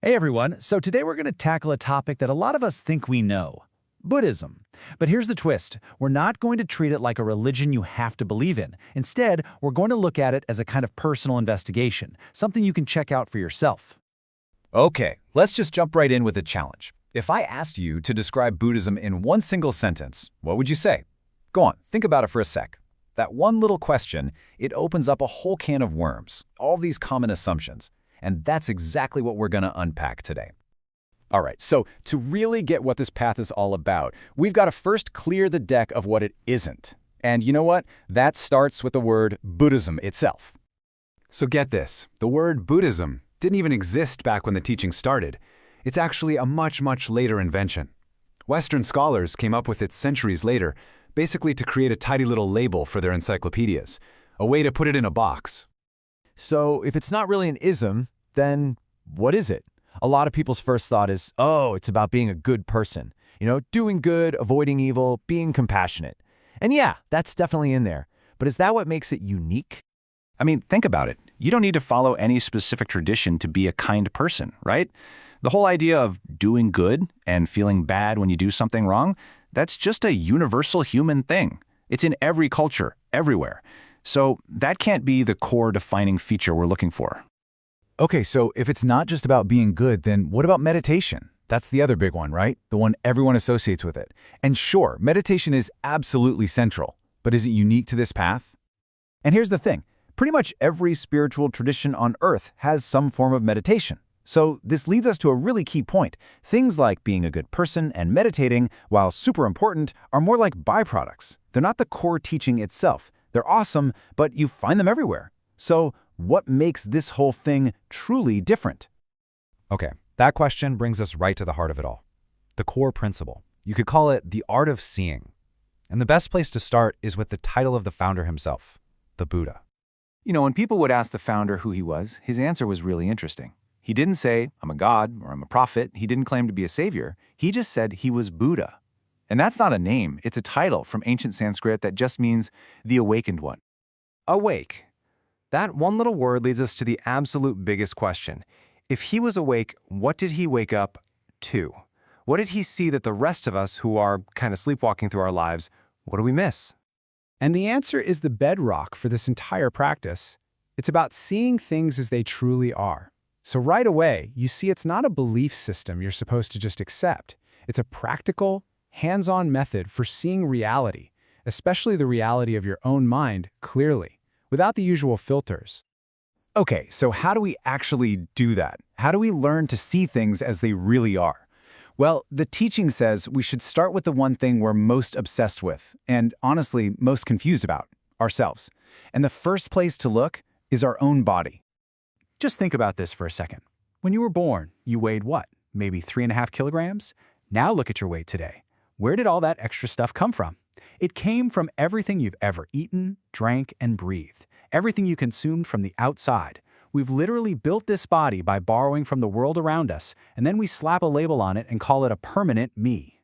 Hey everyone, so today we're going to tackle a topic that a lot of us think we know, Buddhism. But here's the twist, we're not going to treat it like a religion you have to believe in. Instead, we're going to look at it as a kind of personal investigation, something you can check out for yourself. Okay, let's just jump right in with a challenge. If I asked you to describe Buddhism in one single sentence, what would you say? Go on, think about it for a sec. That one little question, it opens up a whole can of worms, all these common assumptions. And that's exactly what we're going to unpack today. All right, so to really get what this path is all about, we've got to first clear the deck of what it isn't. And you know what? That starts with the word Buddhism itself. So get this, the word Buddhism didn't even exist back when the teaching started. It's actually a much, much later invention. Western scholars came up with it centuries later, basically to create a tidy little label for their encyclopedias, a way to put it in a box. So if it's not really an ism, then what is it? A lot of people's first thought is, oh, it's about being a good person. Doing good, avoiding evil, being compassionate. And yeah, that's definitely in there. But is that what makes it unique? I mean, think about it. You don't need to follow any specific tradition to be a kind person, right? The whole idea of doing good and feeling bad when you do something wrong, that's just a universal human thing. It's in every culture, everywhere. So that can't be the core defining feature we're looking for. Okay, so if it's not just about being good, then what about meditation? That's the other big one, right? The one everyone associates with it. And sure, meditation is absolutely central, but is it unique to this path? And here's the thing. Pretty much every spiritual tradition on earth has some form of meditation. So this leads us to a really key point. Things like being a good person and meditating, while super important, are more like byproducts. They're not the core teaching itself. They're awesome, but you find them everywhere. So what makes this whole thing truly different? Okay, that question brings us right to the heart of it all. The core principle. You could call it the art of seeing. And the best place to start is with the title of the founder himself, the Buddha. When people would ask the founder who he was, his answer was really interesting. He didn't say, I'm a god or I'm a prophet. He didn't claim to be a savior. He just said he was Buddha. And that's not a name, it's a title from ancient Sanskrit that just means the awakened one. Awake. That one little word leads us to the absolute biggest question. If he was awake, what did he wake up to? What did he see that the rest of us who are kind of sleepwalking through our lives, what do we miss? And the answer is the bedrock for this entire practice. It's about seeing things as they truly are. So right away, you see it's not a belief system you're supposed to just accept. It's a practical, hands-on method for seeing reality, especially the reality of your own mind, clearly, without the usual filters. Okay, so how do we actually do that? How do we learn to see things as they really are? Well, the teaching says we should start with the one thing we're most obsessed with, and honestly, most confused about, ourselves. And the first place to look is our own body. Just think about this for a second. When you were born, you weighed what? Maybe 3.5 kilograms? Now look at your weight today. Where did all that extra stuff come from? It came from everything you've ever eaten, drank, and breathed. Everything you consumed from the outside. We've literally built this body by borrowing from the world around us, and then we slap a label on it and call it a permanent me.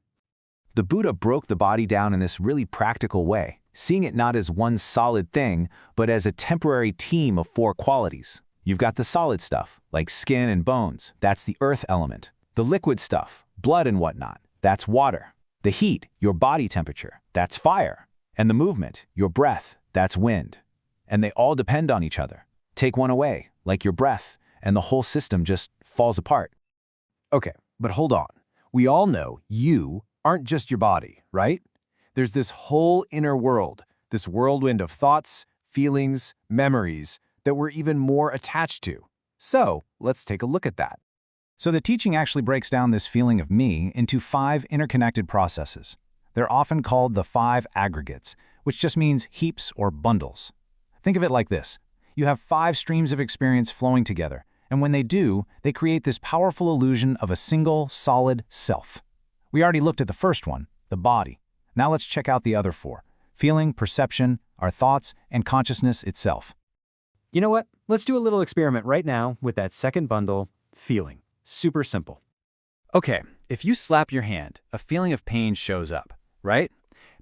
The Buddha broke the body down in this really practical way, seeing it not as one solid thing, but as a temporary team of 4 qualities. You've got the solid stuff, like skin and bones. That's the earth element. The liquid stuff, blood and whatnot. That's water. The heat, your body temperature. That's fire. And the movement, your breath. That's wind. And they all depend on each other. Take one away, like your breath, and the whole system just falls apart. Okay, but hold on. We all know you aren't just your body, right? There's this whole inner world, this whirlwind of thoughts, feelings, memories that we're even more attached to. So let's take a look at that. So the teaching actually breaks down this feeling of me into 5 interconnected processes. They're often called the 5 aggregates, which just means heaps or bundles. Think of it like this. You have 5 streams of experience flowing together, and when they do, they create this powerful illusion of a single, solid self. We already looked at the first one, the body. Now let's check out the other 4, feeling, perception, our thoughts, and consciousness itself. You know what? Let's do a little experiment right now with that second bundle, feeling. Super simple. Okay, if you slap your hand, a feeling of pain shows up, right?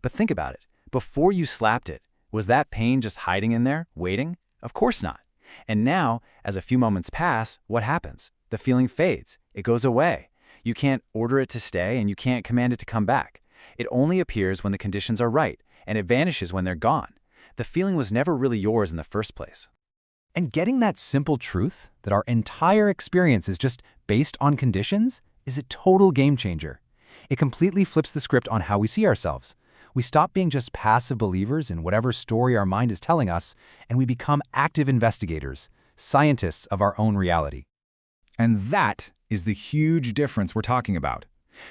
But think about it. Before you slapped it, was that pain just hiding in there, waiting? Of course not. And now, as a few moments pass, what happens? The feeling fades. It goes away. You can't order it to stay, and you can't command it to come back. It only appears when the conditions are right, and it vanishes when they're gone. The feeling was never really yours in the first place. And getting that simple truth, that our entire experience is just based on conditions, is a total game changer. It completely flips the script on how we see ourselves. We stop being just passive believers in whatever story our mind is telling us, and we become active investigators, scientists of our own reality. And that is the huge difference we're talking about.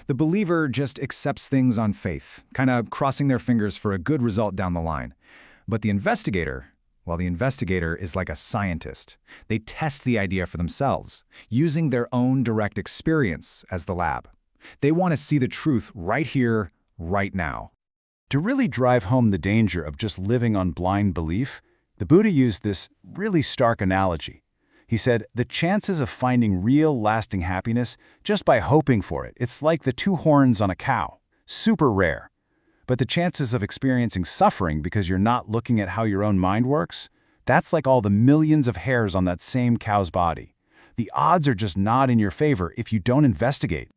The believer just accepts things on faith, kind of crossing their fingers for a good result down the line. But the investigator, well, the investigator is like a scientist. They test the idea for themselves, using their own direct experience as the lab. They want to see the truth right here, right now. To really drive home the danger of just living on blind belief, the Buddha used this really stark analogy. He said, the chances of finding real, lasting happiness just by hoping for it, it's like the two horns on a cow. Super rare. But the chances of experiencing suffering because you're not looking at how your own mind works, that's like all the millions of hairs on that same cow's body. The odds are just not in your favor if you don't investigate.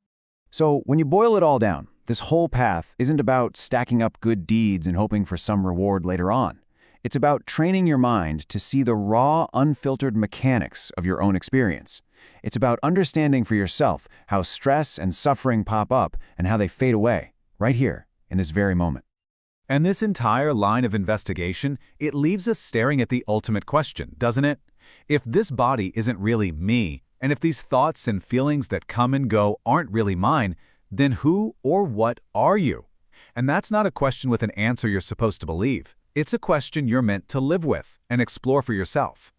So when you boil it all down, this whole path isn't about stacking up good deeds and hoping for some reward later on. It's about training your mind to see the raw, unfiltered mechanics of your own experience. It's about understanding for yourself how stress and suffering pop up and how they fade away, right here, in this very moment. And this entire line of investigation, it leaves us staring at the ultimate question, doesn't it? If this body isn't really me, and if these thoughts and feelings that come and go aren't really mine, then who or what are you? And that's not a question with an answer you're supposed to believe. It's a question you're meant to live with and explore for yourself.